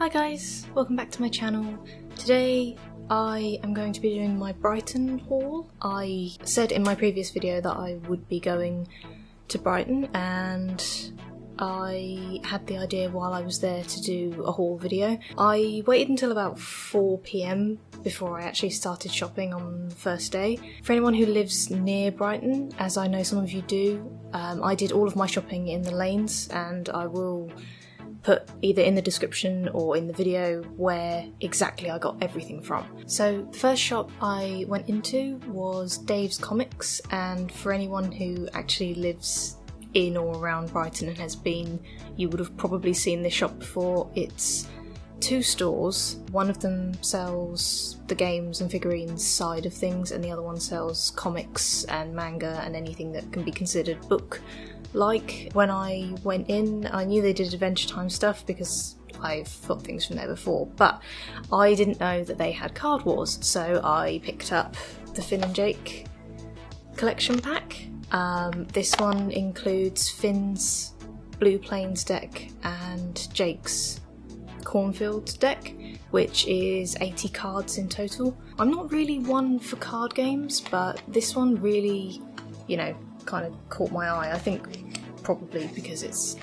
Hi guys, welcome back to my channel. Today I am going to be doing my Brighton haul. I said in my previous video that I would be going to Brighton, and I had the idea while I was there to do a haul video. I waited until about 4 PM before I actually started shopping on the first day. For anyone who lives near Brighton, as I know some of you do, I did all of my shopping in the lanes, and I will put either in the description or in the video where exactly I got everything from. So the first shop I went into was Dave's Comics, and for anyone who actually lives in or around Brighton and has been, you would have probably seen this shop before. It's two stores. One of them sells the games and figurines side of things, and the other one sells comics and manga and anything that can be considered book. Like, when I went in, I knew they did Adventure Time stuff because I've got things from there before, but I didn't know that they had Card Wars, so I picked up the Finn and Jake collection pack. This one includes Finn's Blue Plains deck and Jake's Cornfields deck, which is 80 cards in total. I'm not really one for card games, but this one really, kind of caught my eye. I think probably because it's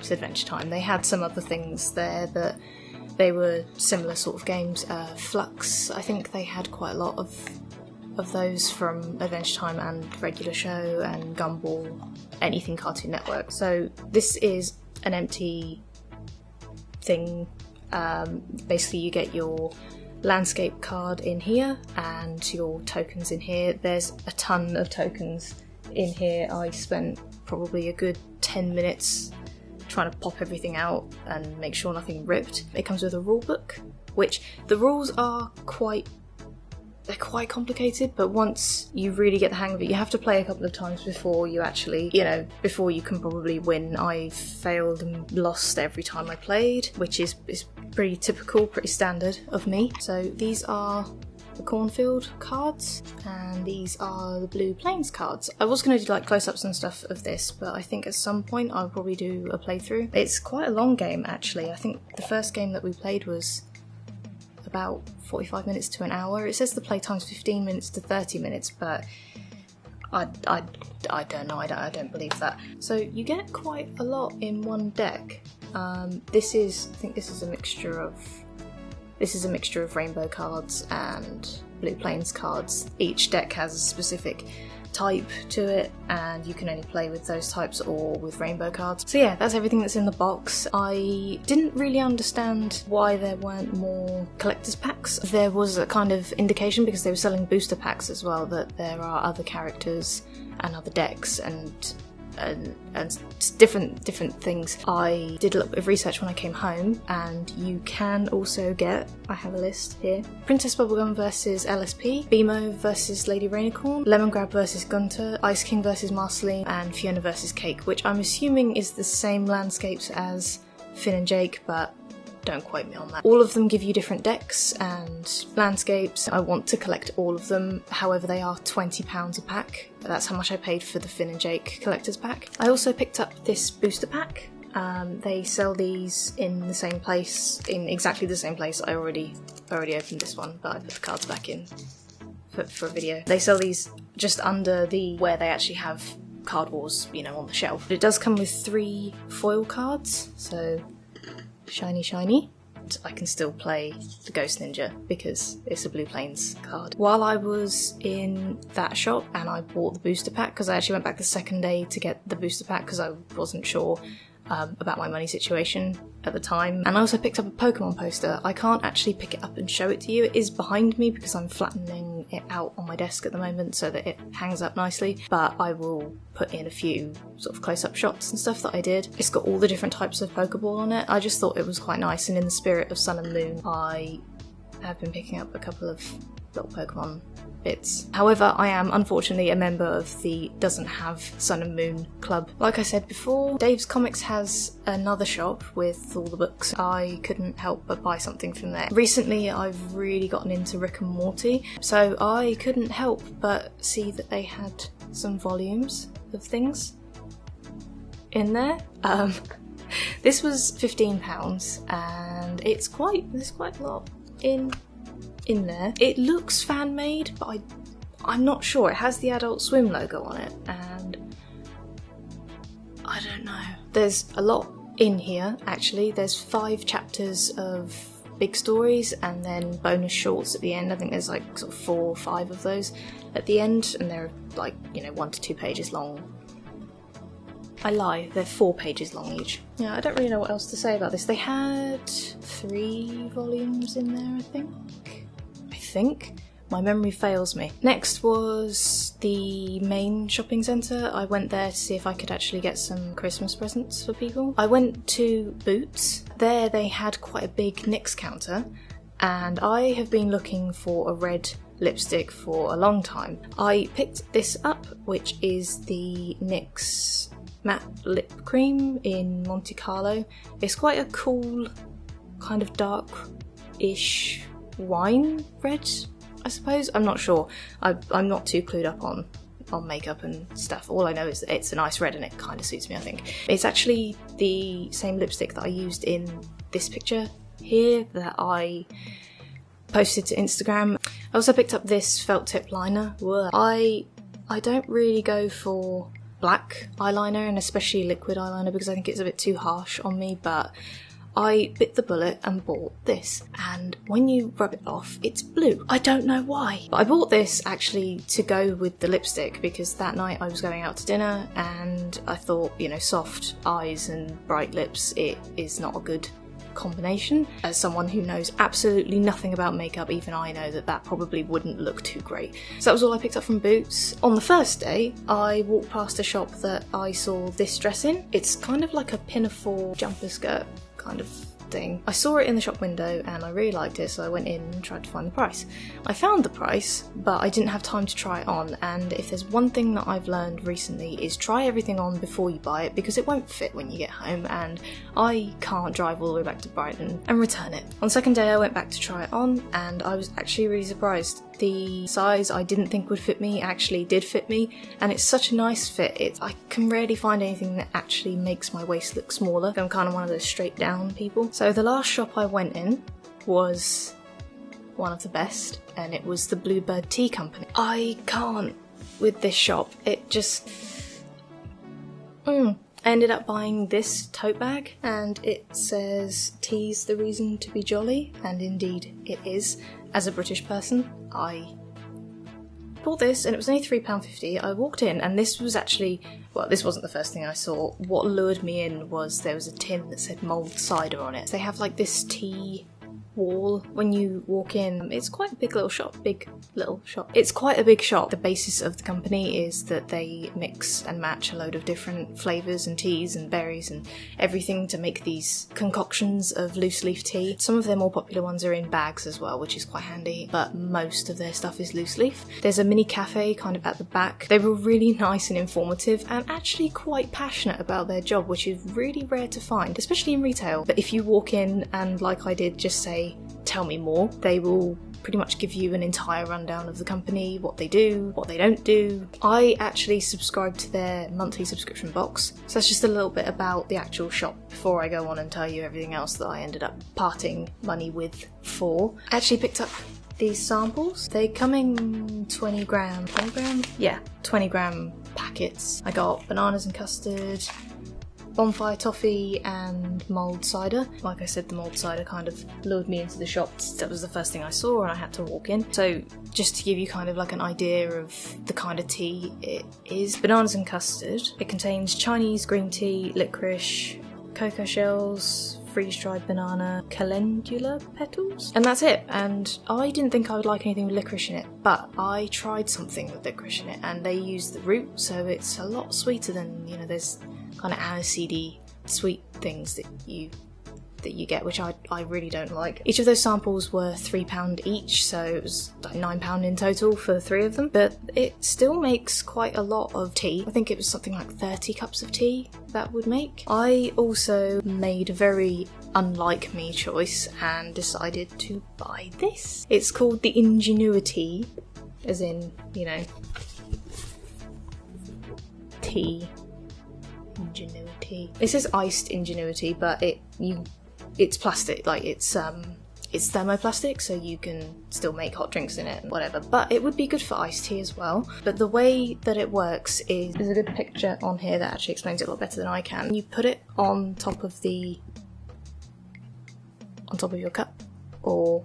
Adventure Time. They had some other things there that they were similar sort of games. Flux, I think they had quite a lot of those from Adventure Time and Regular Show and Gumball, anything Cartoon Network. So this is an empty thing. Basically you get your landscape card in here and your tokens in here. There's a ton of tokens in here. I spent probably a good 10 minutes trying to pop everything out and make sure nothing ripped. It comes with a rule book, which the rules are quite complicated, but once you really get the hang of it, you have to play a couple of times before you actually, before you can probably win. I failed and lost every time I played, which is pretty typical, pretty standard of me. So these are the Cornfield cards, and these are the Blue Plains cards. I was going to do like close-ups and stuff of this, but I think at some point I'll probably do a playthrough. It's quite a long game actually. I think the first game that we played was about 45 minutes to an hour. It says the playtime's 15 minutes to 30 minutes, but I don't know, I don't believe that. So you get quite a lot in one deck. I think this is a mixture of rainbow cards and Blue Plains cards. Each deck has a specific type to it, and you can only play with those types or with rainbow cards. So yeah, that's everything that's in the box. I didn't really understand why there weren't more collector's packs. There was a kind of indication, because they were selling booster packs as well, that there are other characters and other decks and different things. I did a little bit of research when I came home, and you can also get, I have a list here, Princess Bubblegum versus LSP, Beemo versus Lady Rainicorn, Lemongrab versus Gunter, Ice King versus Marceline, and Fiona versus Cake, which I'm assuming is the same landscapes as Finn and Jake, but don't quote me on that. All of them give you different decks and landscapes. I want to collect all of them, however they are £20 a pack. That's how much I paid for the Finn and Jake collector's pack. I also picked up this booster pack. They sell these in the same place, in exactly the same place. I already opened this one, but I put the cards back in for a video. They sell these just under where they actually have Card Wars, on the shelf. But it does come with 3 foil cards, so shiny. I can still play the Ghost Ninja because it's a Blue Plains card. While I was in that shop and I bought the booster pack, because I actually went back the second day to get the booster pack because I wasn't sure about my money situation at the time. And I also picked up a Pokemon poster. I can't actually pick it up and show it to you. It is behind me because I'm flattening it out on my desk at the moment so that it hangs up nicely, but I will put in a few sort of close-up shots and stuff that I did. It's got all the different types of Pokeball on it. I just thought it was quite nice, and in the spirit of Sun and Moon, I have been picking up a couple of little Pokemon bits. However, I am unfortunately a member of the Doesn't Have Sun and Moon club. Like I said before, Dave's Comics has another shop with all the books. I couldn't help but buy something from there. Recently I've really gotten into Rick and Morty, so I couldn't help but see that they had some volumes of things in there. This was £15 and there's quite a lot in there. It looks fan made, but I'm not sure. It has the Adult Swim logo on it and I don't know. There's a lot in here actually. There's 5 chapters of big stories and then bonus shorts at the end. I think there's like sort of 4 or 5 of those at the end and they're like, you know, 1 to 2 pages long. I lie, they're 4 pages long each. Yeah, I don't really know what else to say about this. They had 3 volumes in there, I think. My memory fails me. Next was the main shopping centre. I went there to see if I could actually get some Christmas presents for people. I went to Boots. There they had quite a big NYX counter and I have been looking for a red lipstick for a long time. I picked this up, which is the NYX matte lip cream in Monte Carlo. It's quite a cool kind of dark-ish wine red, I suppose. I'm not sure. I'm not too clued up on makeup and stuff. All I know is that it's a nice red and it kind of suits me, I think. It's actually the same lipstick that I used in this picture here that I posted to Instagram. I also picked up this felt tip liner. I don't really go for black eyeliner and especially liquid eyeliner because I think it's a bit too harsh on me, but I bit the bullet and bought this, and when you rub it off it's blue. I don't know why, but I bought this actually to go with the lipstick because that night I was going out to dinner and I thought, you know, soft eyes and bright lips, it is not a good combination. As someone who knows absolutely nothing about makeup, even I know that that probably wouldn't look too great. So that was all I picked up from Boots. On the first day, I walked past a shop that I saw this dress in. It's kind of like a pinafore jumper skirt kind of thing. I saw it in the shop window and I really liked it, so I went in and tried to find the price. I found the price, but I didn't have time to try it on, and if there's one thing that I've learned recently is try everything on before you buy it because it won't fit when you get home, and I can't drive all the way back to Brighton and return it. On the second day I went back to try it on and I was actually really surprised. The size I didn't think would fit me actually did fit me, and it's such a nice fit. I can rarely find anything that actually makes my waist look smaller. I'm kind of one of those straight down people. So the last shop I went in was one of the best, and it was the Bluebird Tea Company. I can't with this shop. It just... I ended up buying this tote bag and it says "Tea's the reason to be jolly," and indeed it is. As a British person, I bought this and it was only £3.50. I walked in and this was actually, well, this wasn't the first thing I saw. What lured me in was there was a tin that said mulled cider on it. They have like this tea wall when you walk in. It's quite a big little shop. It's quite a big shop. The basis of the company is that they mix and match a load of different flavours and teas and berries and everything to make these concoctions of loose leaf tea. Some of their more popular ones are in bags as well, which is quite handy, but most of their stuff is loose leaf. There's a mini cafe kind of at the back. They were really nice and informative and actually quite passionate about their job, which is really rare to find, especially in retail. But if you walk in and, like I did, just say, "Tell me more," they will pretty much give you an entire rundown of the company, what they do, what they don't do. I actually subscribe to their monthly subscription box, so that's just a little bit about the actual shop before I go on and tell you everything else that I ended up parting money with for. I actually picked up these samples. They come in 20 gram? Yeah, 20 gram packets. I got bananas and custard, bonfire toffee and mulled cider. Like I said, the mulled cider kind of lured me into the shop. That was the first thing I saw and I had to walk in. So just to give you kind of like an idea of the kind of tea it is. Bananas and custard. It contains Chinese green tea, licorice, cocoa shells, freeze-dried banana, calendula petals, and that's it. And I didn't think I would like anything with licorice in it, but I tried something with licorice in it and they use the root, so it's a lot sweeter than, you know, there's kind of aniseedy sweet things that you get, which I really don't like. Each of those samples were £3 each, so it was like £9 in total for the 3 of them, but it still makes quite a lot of tea. I think it was something like 30 cups of tea that would make. I also made a very unlike me choice and decided to buy this. It's called the Ingenuity, as in, you know, tea. Ingenuity. It says iced Ingenuity, but it's plastic, like it's thermoplastic, so you can still make hot drinks in it and whatever, but it would be good for iced tea as well. But the way that it works is, there's a good picture on here that actually explains it a lot better than I can. You put it on top of your cup or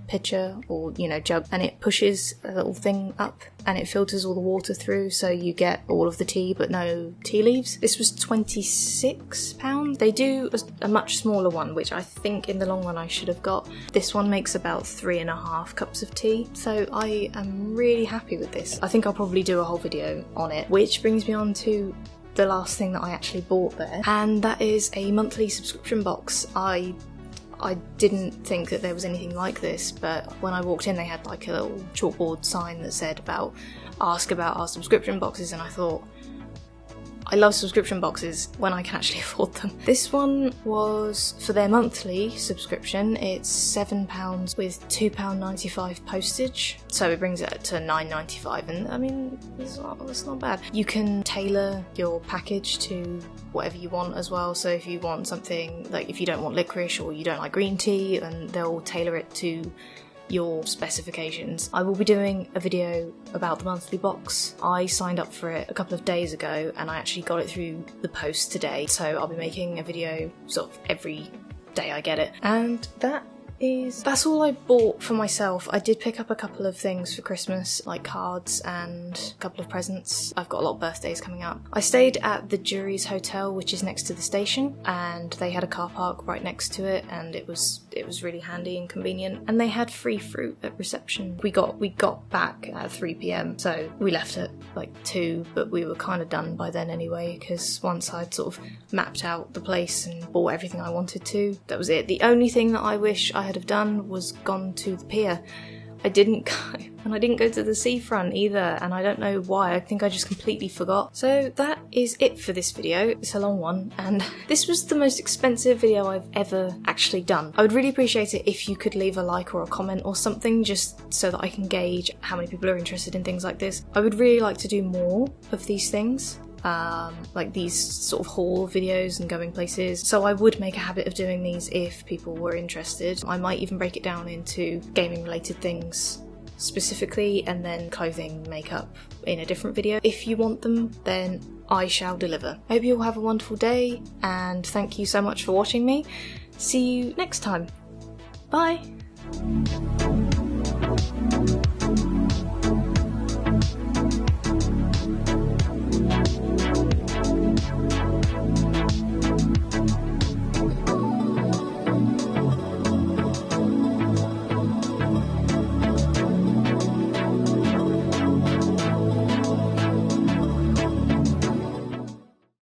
pitcher or, you know, jug, and it pushes a little thing up and it filters all the water through, so you get all of the tea but no tea leaves. This was £26. They do a much smaller one, which I think in the long run I should have got. This one makes about 3.5 cups of tea, so I am really happy with this. I think I'll probably do a whole video on it, which brings me on to the last thing that I actually bought there, and that is a monthly subscription box. I didn't think that there was anything like this, but when I walked in they had like a little chalkboard sign that said ask about our subscription boxes, and I thought, I love subscription boxes when I can actually afford them. This one was for their monthly subscription. It's £7 with £2.95 postage, so it brings it to £9.95, and I mean, it's not bad. You can tailor your package to whatever you want as well, so if you want something, like if you don't want licorice or you don't like green tea, and they'll tailor it to your specifications. I will be doing a video about the monthly box. I signed up for it a couple of days ago and I actually got it through the post today, so I'll be making a video sort of every day I get it. And that's all I bought for myself. I did pick up a couple of things for Christmas, like cards and a couple of presents. I've got a lot of birthdays coming up. I stayed at the Jury's Hotel, which is next to the station, and they had a car park right next to it, and it was really handy and convenient. And they had free fruit at reception. We got back at 3 PM, so we left at like 2, but we were kind of done by then anyway, because once I'd sort of mapped out the place and bought everything I wanted to, that was it. The only thing that I wish I had have done was gone to the pier. I didn't go, and I didn't go to the seafront either, and I don't know why. I think I just completely forgot. So that is it for this video. It's a long one, and this was the most expensive video I've ever actually done. I would really appreciate it if you could leave a like or a comment or something, just so that I can gauge how many people are interested in things like this. I would really like to do more of these things. Like these sort of haul videos and going places, so I would make a habit of doing these if people were interested. I might even break it down into gaming related things specifically, and then clothing, makeup in a different video. If you want them, then I shall deliver. I hope you all have a wonderful day, and thank you so much for watching me. See you next time. Bye!